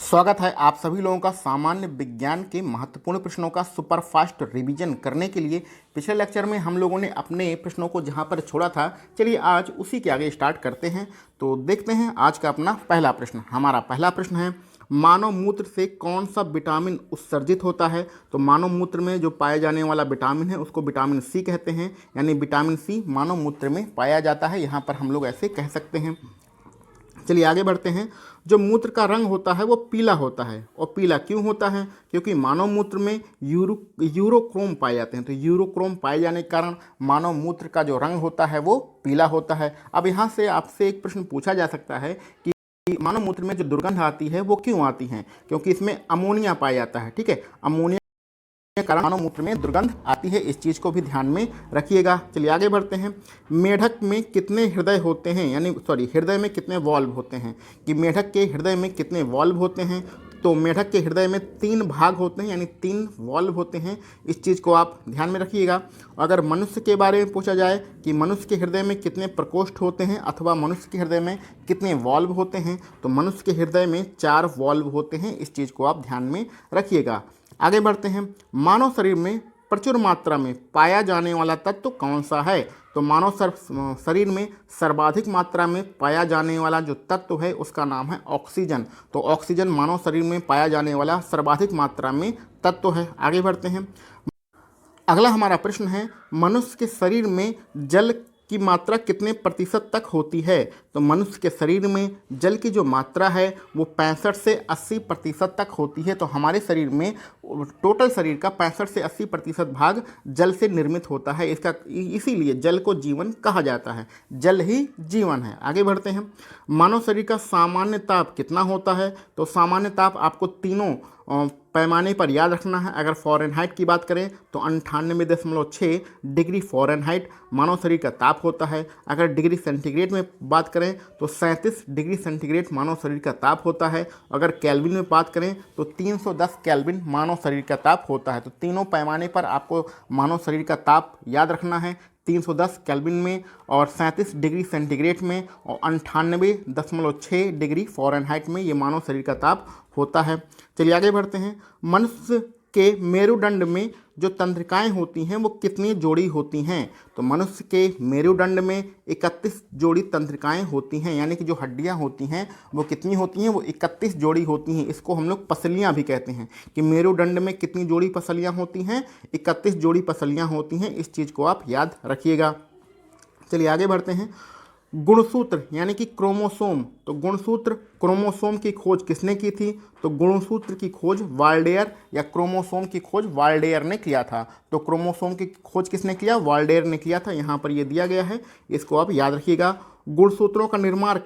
स्वागत है आप सभी लोगों का सामान्य विज्ञान के महत्वपूर्ण प्रश्नों का सुपरफास्ट रिवीजन करने के लिए। पिछले लेक्चर में हम लोगों ने अपने प्रश्नों को जहां पर छोड़ा था, चलिए आज उसी के आगे स्टार्ट करते हैं। तो देखते हैं आज का अपना पहला प्रश्न। हमारा पहला प्रश्न है, मानव मूत्र से कौन सा विटामिन उत्सर्जित होता है। तो मानव मूत्र में जो पाया जाने वाला विटामिन है उसको विटामिन सी कहते हैं, यानी विटामिन सी मानव मूत्र में पाया जाता है। यहाँ पर हम लोग ऐसे कह सकते हैं। चलिए आगे बढ़ते हैं। जो मूत्र का रंग होता है वो पीला होता है, और पीला क्यों होता है? क्योंकि मानव मूत्र में यूरोक्रोम पाए जाते हैं। तो यूरोक्रोम पाए जाने के कारण मानव मूत्र का जो रंग होता है वो पीला होता है। अब यहाँ से आपसे एक प्रश्न पूछा जा सकता है कि मानव मूत्र में जो दुर्गंध आती है वो क्यों आती है? क्योंकि इसमें अमोनिया पाया जाता है। ठीक है, अमोनिया के कारण मानव मूत्र में दुर्गंध आती है। इस चीज़ को भी ध्यान में रखिएगा। चलिए आगे बढ़ते हैं। मेढक में कितने हृदय होते हैं, यानी हृदय में कितने वॉल्व होते हैं? कि मेढक के हृदय में कितने वॉल्व होते हैं? तो मेढक के हृदय में 3 भाग होते हैं, यानी 3 वॉल्व होते हैं। इस चीज़ को आप ध्यान में रखिएगा। अगर मनुष्य के बारे में पूछा जाए कि मनुष्य के हृदय में कितने प्रकोष्ठ होते हैं अथवा मनुष्य के हृदय में कितने वॉल्व होते हैं, तो मनुष्य के हृदय में 4 वॉल्व होते हैं। इस चीज़ को आप ध्यान में रखिएगा। आगे बढ़ते हैं। मानव शरीर में प्रचुर मात्रा में पाया जाने वाला तत्व कौन सा है? तो मानव शरीर में सर्वाधिक मात्रा में पाया जाने वाला जो तत्व है उसका नाम है ऑक्सीजन। तो ऑक्सीजन मानव शरीर में पाया जाने वाला सर्वाधिक मात्रा में तत्व है। आगे बढ़ते हैं। अगला हमारा प्रश्न है, मनुष्य के शरीर में जल की मात्रा कितने प्रतिशत तक होती है? तो मनुष्य के शरीर में जल की जो मात्रा है वो 65 से 80% तक होती है। तो हमारे शरीर में टोटल शरीर का 65 से 80% भाग जल से निर्मित होता है। इसीलिए जल को जीवन कहा जाता है। जल ही जीवन है। आगे बढ़ते हैं। मानव शरीर का सामान्य ताप कितना होता है? तो सामान्य ताप आपको तीनों पैमाने पर याद रखना है। अगर फ़ारेनहाइट की बात करें तो 98.6 डिग्री फ़ारेनहाइट मानव शरीर का ताप होता है। अगर डिग्री सेंटीग्रेड में बात करें तो 37 डिग्री सेंटीग्रेड मानव शरीर का ताप होता है। अगर केल्विन में बात करें तो 310 केल्विन मानव शरीर का ताप होता है। तो तीनों पैमाने पर आपको मानव शरीर का ताप याद रखना है। 310 केल्विन में और 37 डिग्री सेंटीग्रेड में और 98.6 डिग्री फ़ारेनहाइट में ये मानव शरीर का ताप होता है। चलिए आगे बढ़ते हैं। मनुष्य के मेरुदंड में जो तंत्रिकाएं होती हैं वो कितनी जोड़ी होती हैं? तो मनुष्य के मेरुदंड में 31 जोड़ी तंत्रिकाएं होती हैं, यानी कि जो हड्डियां होती हैं वो कितनी होती हैं? वो 31 जोड़ी होती हैं। इसको हम लोग पसलियां भी कहते हैं कि मेरुदंड में कितनी जोड़ी पसलियां होती हैं? 31 जोड़ी पसलियां होती हैं। इस चीज़ को आप याद रखिएगा। चलिए आगे बढ़ते हैं। गुणसूत्र यानी कि क्रोमोसोम। तो गुणसूत्र क्रोमोसोम की खोज किसने की थी? तो गुणसूत्र की खोज वाल्डेयर या क्रोमोसोम की खोज वाल्डेयर ने किया था। तो क्रोमोसोम की खोज किसने किया? वाल्डेयर ने किया था। यहाँ पर ये दिया गया है, इसको आप याद रखिएगा। गुणसूत्रों का निर्माण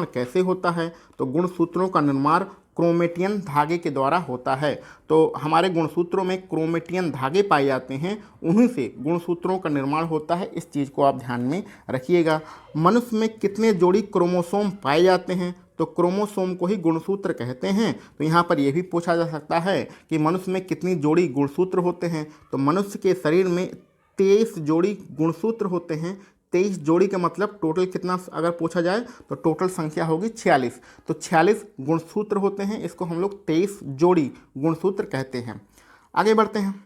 कैसे होता है? तो गुणसूत्रों का निर्माण क्रोमेटियन धागे के द्वारा होता है। तो हमारे गुणसूत्रों में क्रोमेटियन धागे पाए जाते हैं, उन्हीं से गुणसूत्रों का निर्माण होता है। इस चीज़ को आप ध्यान में रखिएगा। मनुष्य में कितने जोड़ी क्रोमोसोम पाए जाते हैं? तो क्रोमोसोम को ही गुणसूत्र कहते हैं। तो यहाँ पर यह भी पूछा जा सकता है कि मनुष्य में कितनी जोड़ी गुणसूत्र होते हैं? तो मनुष्य के शरीर में 23 जोड़ी गुणसूत्र होते हैं। 23 जोड़ी का मतलब टोटल कितना अगर पूछा जाए तो टोटल संख्या होगी 46। तो 46 गुणसूत्र होते हैं, इसको हम लोग 23 जोड़ी गुणसूत्र कहते हैं। आगे बढ़ते हैं।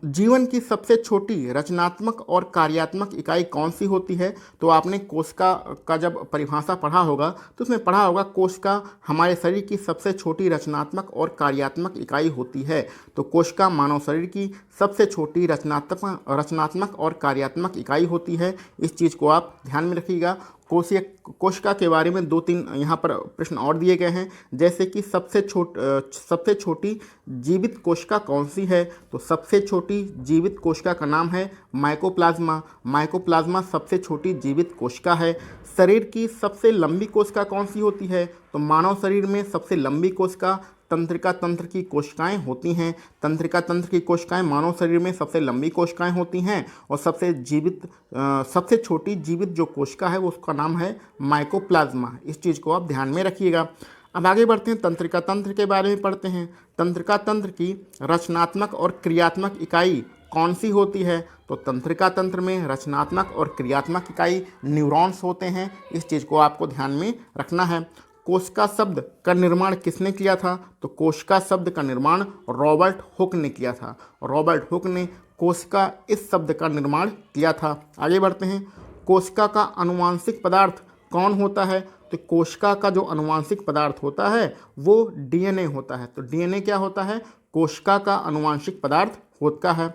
जीवन की सबसे छोटी रचनात्मक और कार्यात्मक इकाई कौन सी होती है? तो आपने कोशिका का जब परिभाषा पढ़ा होगा तो उसमें पढ़ा होगा कोशिका हमारे शरीर की सबसे छोटी रचनात्मक और कार्यात्मक इकाई होती है। तो कोशिका मानव शरीर की सबसे छोटी रचनात्मक और कार्यात्मक इकाई होती है। इस चीज़ को आप ध्यान में रखिएगा। कोशिका के बारे में 2-3 यहाँ पर प्रश्न और दिए गए हैं, जैसे कि सबसे छोटी जीवित कोशिका कौन सी है? तो सबसे छोटी जीवित कोशिका का नाम है माइकोप्लाज्मा। माइकोप्लाज्मा सबसे छोटी जीवित कोशिका है। शरीर की सबसे लंबी कोशिका कौन सी होती है? तो मानव शरीर में सबसे लंबी कोशिका तंत्रिका तंत्र की कोशिकाएं होती हैं। तंत्रिका तंत्र की कोशिकाएं मानव शरीर में सबसे लंबी कोशिकाएं होती हैं, और सबसे छोटी जीवित जो कोशिका है वो उसका नाम है माइकोप्लाज्मा। इस चीज़ को आप ध्यान में रखिएगा। अब आगे बढ़ते हैं, तंत्रिका तंत्र के बारे में पढ़ते हैं। तंत्रिका तंत्र की रचनात्मक और क्रियात्मक इकाई कौन सी होती है? तो तंत्रिका तंत्र में रचनात्मक और क्रियात्मक इकाई न्यूरॉन्स होते हैं। इस चीज़ को आपको ध्यान में रखना है। कोशिका शब्द का निर्माण किसने किया था? तो कोशिका शब्द का निर्माण रॉबर्ट हुक ने किया था। रॉबर्ट हुक ने कोशिका इस शब्द का निर्माण किया था। आगे बढ़ते हैं। कोशिका का आनुवांशिक पदार्थ कौन होता है? तो कोशिका का जो आनुवांशिक पदार्थ होता है वो डीएनए होता है। तो डीएनए क्या होता है? कोशिका का आनुवांशिक पदार्थ होता है।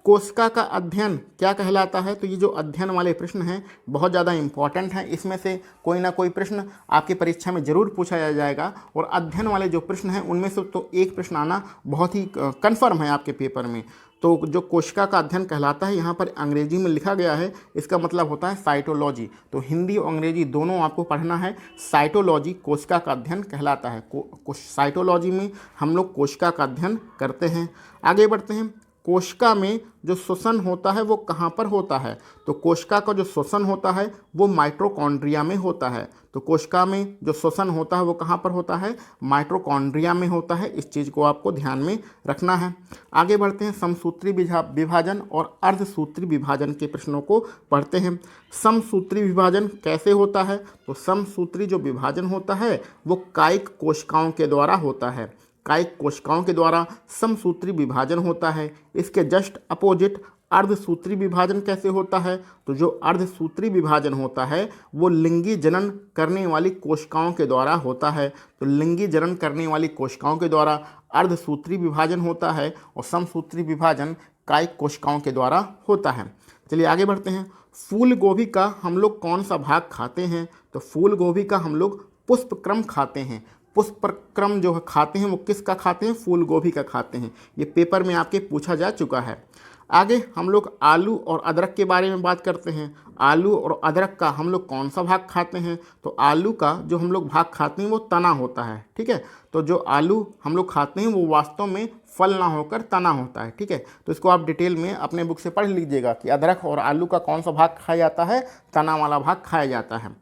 कोशिका का अध्ययन क्या कहलाता है? तो ये जो अध्ययन वाले प्रश्न हैं बहुत ज़्यादा इंपॉर्टेंट हैं। इसमें से कोई ना कोई प्रश्न आपकी परीक्षा में ज़रूर पूछा जाएगा और अध्ययन वाले जो प्रश्न हैं उनमें से तो एक प्रश्न आना बहुत ही कन्फर्म है आपके पेपर में। तो जो कोशिका का अध्ययन कहलाता है, यहाँ पर अंग्रेजी में लिखा गया है, इसका मतलब होता है साइटोलॉजी। तो हिंदी और अंग्रेजी दोनों आपको पढ़ना है। साइटोलॉजी कोशिका का अध्ययन कहलाता है। साइटोलॉजी में हम लोग कोशिका का अध्ययन करते हैं। आगे बढ़ते हैं। कोशिका में जो श्वसन होता है वो कहाँ पर होता है? तो कोशिका का जो श्वसन होता है वो माइटोकॉन्ड्रिया में होता है। तो कोशिका में जो श्वसन होता है वो कहाँ पर होता है? माइटोकॉन्ड्रिया में होता है। इस चीज़ को आपको ध्यान में रखना है। आगे बढ़ते हैं। समसूत्री विभाजन और अर्धसूत्री विभाजन के प्रश्नों को पढ़ते हैं। समसूत्री विभाजन कैसे होता है? तो समसूत्री जो विभाजन होता है वो कायिक कोशिकाओं के द्वारा होता है। कायिक कोशिकाओं के द्वारा समसूत्री विभाजन होता है। इसके जस्ट अपोजिट अर्धसूत्री विभाजन कैसे होता है? तो जो अर्धसूत्री विभाजन होता है वो लिंगी जनन करने वाली कोशिकाओं के द्वारा होता है। तो लिंगी जनन करने वाली कोशिकाओं के द्वारा अर्धसूत्री विभाजन होता है और समसूत्री विभाजन कायिक कोशिकाओं के द्वारा होता है। चलिए आगे बढ़ते हैं। फूल गोभी का हम लोग कौन सा भाग खाते हैं? तो फूल गोभी का हम लोग पुष्पक्रम खाते हैं। पुष्पक्रम जो खाते हैं वो किसका खाते हैं? फूल गोभी का खाते हैं। ये पेपर में आपके पूछा जा चुका है। आगे हम लोग आलू और अदरक के बारे में बात करते हैं। आलू और अदरक का हम लोग कौन सा भाग खाते हैं? तो आलू का जो हम लोग भाग खाते हैं वो तना होता है। ठीक है, तो जो आलू हम लोग खाते हैं वो वास्तव में फल ना होकर तना होता है। ठीक है, तो इसको आप डिटेल में अपने बुक से पढ़ लीजिएगा कि अदरक और आलू का कौन सा भाग खाया जाता है? तना वाला भाग खाया जाता है।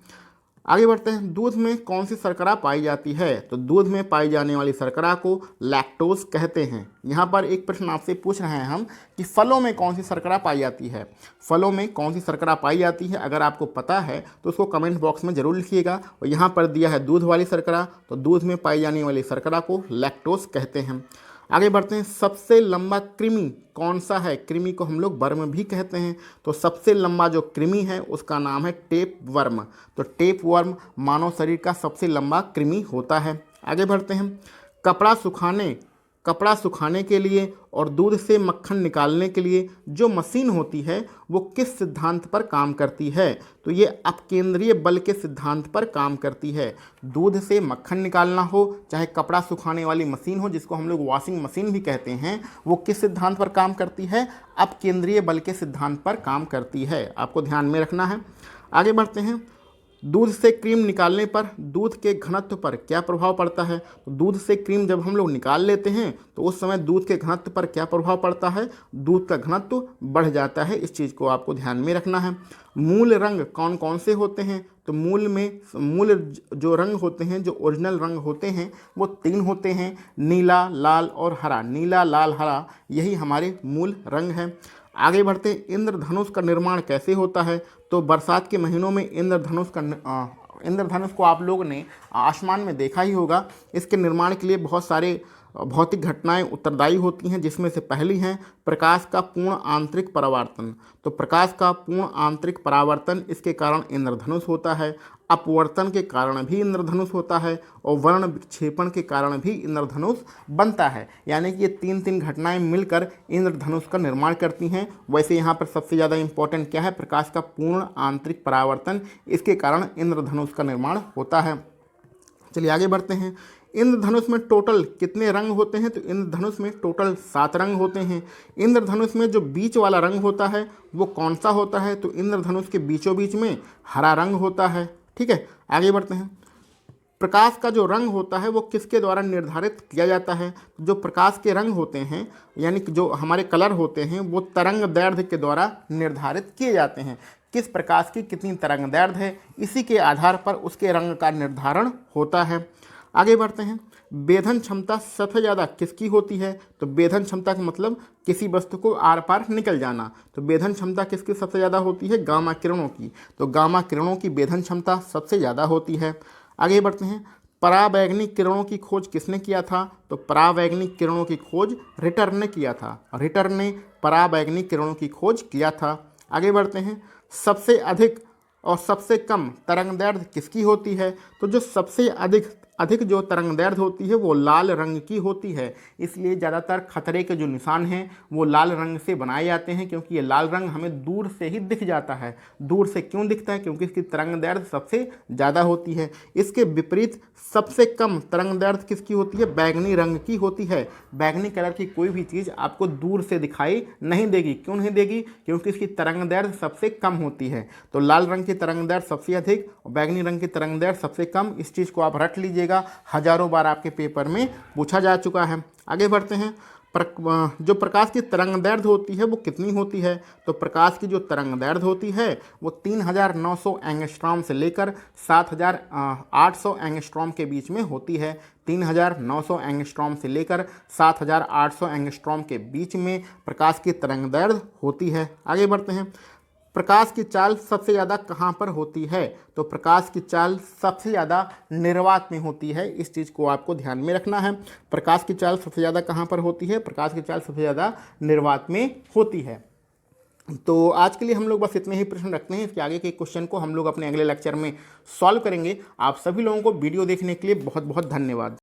आगे बढ़ते हैं। दूध में कौन सी शर्करा पाई जाती है? तो दूध में पाई जाने वाली शर्करा को लैक्टोज कहते हैं। यहाँ पर एक प्रश्न आपसे पूछ रहे हैं हम कि फलों में कौन सी शर्करा पाई जाती है? फलों में कौन सी शर्करा पाई जाती है? अगर आपको पता है तो उसको कमेंट बॉक्स में ज़रूर लिखिएगा। और यहाँ पर दिया है दूध वाली शर्करा, तो दूध में पाई जाने वाली शर्करा को लैक्टोज कहते हैं। आगे बढ़ते हैं। सबसे लंबा कृमि कौन सा है? कृमि को हम लोग वर्म भी कहते हैं। तो सबसे लंबा जो कृमि है उसका नाम है टेप वर्म। तो टेप वर्म मानव शरीर का सबसे लंबा कृमि होता है। आगे बढ़ते हैं। कपड़ा सुखाने के लिए और दूध से मक्खन निकालने के लिए जो मशीन होती है वो किस सिद्धांत पर काम करती है? तो ये अपकेंद्रीय बल के सिद्धांत पर काम करती है। दूध से मक्खन निकालना हो चाहे कपड़ा सुखाने वाली मशीन हो, जिसको हम लोग वॉशिंग मशीन भी कहते हैं, वो किस सिद्धांत पर काम करती है? अपकेंद्रीय बल के सिद्धांत पर काम करती है। आपको ध्यान में रखना है। आगे बढ़ते हैं। दूध से क्रीम निकालने पर दूध के घनत्व पर क्या प्रभाव पड़ता है? तो दूध से क्रीम जब हम लोग निकाल लेते हैं तो उस समय दूध के घनत्व पर क्या प्रभाव पड़ता है? दूध का घनत्व बढ़ जाता है। इस चीज़ को आपको ध्यान में रखना है। मूल रंग कौन कौन से होते हैं? तो मूल जो रंग होते हैं, जो ओरिजिनल रंग होते हैं वो 3 होते हैं, नीला, लाल और हरा। नीला, लाल, हरा यही हमारे मूल रंग हैं। आगे बढ़ते हैं। इंद्रधनुष का निर्माण कैसे होता है? तो बरसात के महीनों में इंद्रधनुष को आप लोगों ने आसमान में देखा ही होगा। इसके निर्माण के लिए बहुत सारे भौतिक घटनाएं उत्तरदायी होती हैं, जिसमें से पहली है प्रकाश का पूर्ण आंतरिक परावर्तन। तो प्रकाश का पूर्ण आंतरिक परावर्तन, इसके कारण इंद्रधनुष होता है। अपवर्तन के कारण भी इंद्रधनुष होता है और वर्ण विक्षेपण के कारण भी इंद्रधनुष बनता है। यानी कि ये 3 घटनाएं मिलकर इंद्रधनुष का निर्माण करती हैं। वैसे यहाँ पर सबसे ज़्यादा इंपॉर्टेंट क्या है? प्रकाश का पूर्ण आंतरिक परावर्तन, इसके कारण इंद्रधनुष का निर्माण होता है। चलिए आगे बढ़ते हैं। इंद्रधनुष में टोटल कितने रंग होते हैं? तो इंद्रधनुष में टोटल 7 रंग होते हैं। इंद्रधनुष में जो बीच वाला रंग होता है वो कौन सा होता है? तो इंद्रधनुष के बीचों बीच में हरा रंग होता है। ठीक है, आगे बढ़ते हैं। प्रकाश का जो रंग होता है वो किसके द्वारा निर्धारित किया जाता है? जो प्रकाश के रंग होते हैं, यानी कि जो हमारे कलर होते हैं, वो तरंग दैर्ध्य के द्वारा निर्धारित किए जाते हैं। किस प्रकाश की कितनी तरंग दैर्ध्य है, इसी के आधार पर उसके रंग का निर्धारण होता है। आगे बढ़ते हैं। वेधन क्षमता सबसे ज़्यादा किसकी होती है? तो वेधन क्षमता का मतलब किसी वस्तु को आर पार निकल जाना। तो वेधन क्षमता किसकी सबसे ज़्यादा होती है? गामा किरणों की। तो गामा किरणों की वेधन क्षमता सबसे ज़्यादा होती है। आगे बढ़ते हैं। पराबैंगनी किरणों की खोज किसने किया था? तो पराबैंगनी किरणों की खोज रिटर ने किया था। रिटर ने पराबैंगनी किरणों की खोज किया था। आगे बढ़ते हैं। सबसे अधिक और सबसे कम तरंग दैर्ध्य किसकी होती है? तो जो सबसे अधिक अधिक जो तरंग दैर्ध्य होती है वो लाल रंग की होती है। इसलिए ज़्यादातर खतरे के जो निशान हैं वो लाल रंग से बनाए जाते हैं, क्योंकि ये लाल रंग हमें दूर से ही दिख जाता है। दूर से क्यों दिखता है? क्योंकि इसकी तरंग दैर्ध्य सबसे ज़्यादा होती है। इसके विपरीत सबसे कम तरंग दैर्ध्य किसकी होती है? बैंगनी रंग की होती है। बैंगनी कलर की कोई भी चीज़ आपको दूर से दिखाई नहीं देगी। क्यों नहीं देगी? क्योंकि इसकी तरंग दैर्ध्य सबसे कम होती है। तो लाल रंग की तरंग दैर्ध्य सबसे अधिक और बैंगनी रंग की तरंग दैर्ध्य सबसे कम। इस चीज़ को आप रट लीजिएगा, हजारों बार आपके पेपर में पूछा जा चुका है। आगे बढ़ते हैं। जो प्रकाश की तरंग दैर्ध्य होती है वो कितनी होती है? तो प्रकाश की जो तरंग दैर्ध्य होती है वो 3900 एंगस्ट्रॉम से लेकर 7800 एंगस्ट्रॉम के बीच में होती है। 3900 एंगस्ट्रॉम से लेकर 7800 एंगस्ट्रॉम के बीच में प्रकाश की तरंग दैर्ध्य होती है। आगे बढ़ते हैं। प्रकाश की चाल सबसे ज़्यादा कहाँ पर होती है? तो प्रकाश की चाल सबसे ज़्यादा निर्वात में होती है। इस चीज़ को आपको ध्यान में रखना है। प्रकाश की चाल सबसे ज़्यादा कहाँ पर होती है? प्रकाश की चाल सबसे ज़्यादा निर्वात में होती है। तो आज के लिए हम लोग बस इतने ही प्रश्न रखते हैं। इसके आगे के क्वेश्चन को हम लोग अपने अगले लेक्चर में सॉल्व करेंगे। आप सभी लोगों को वीडियो देखने के लिए बहुत बहुत धन्यवाद।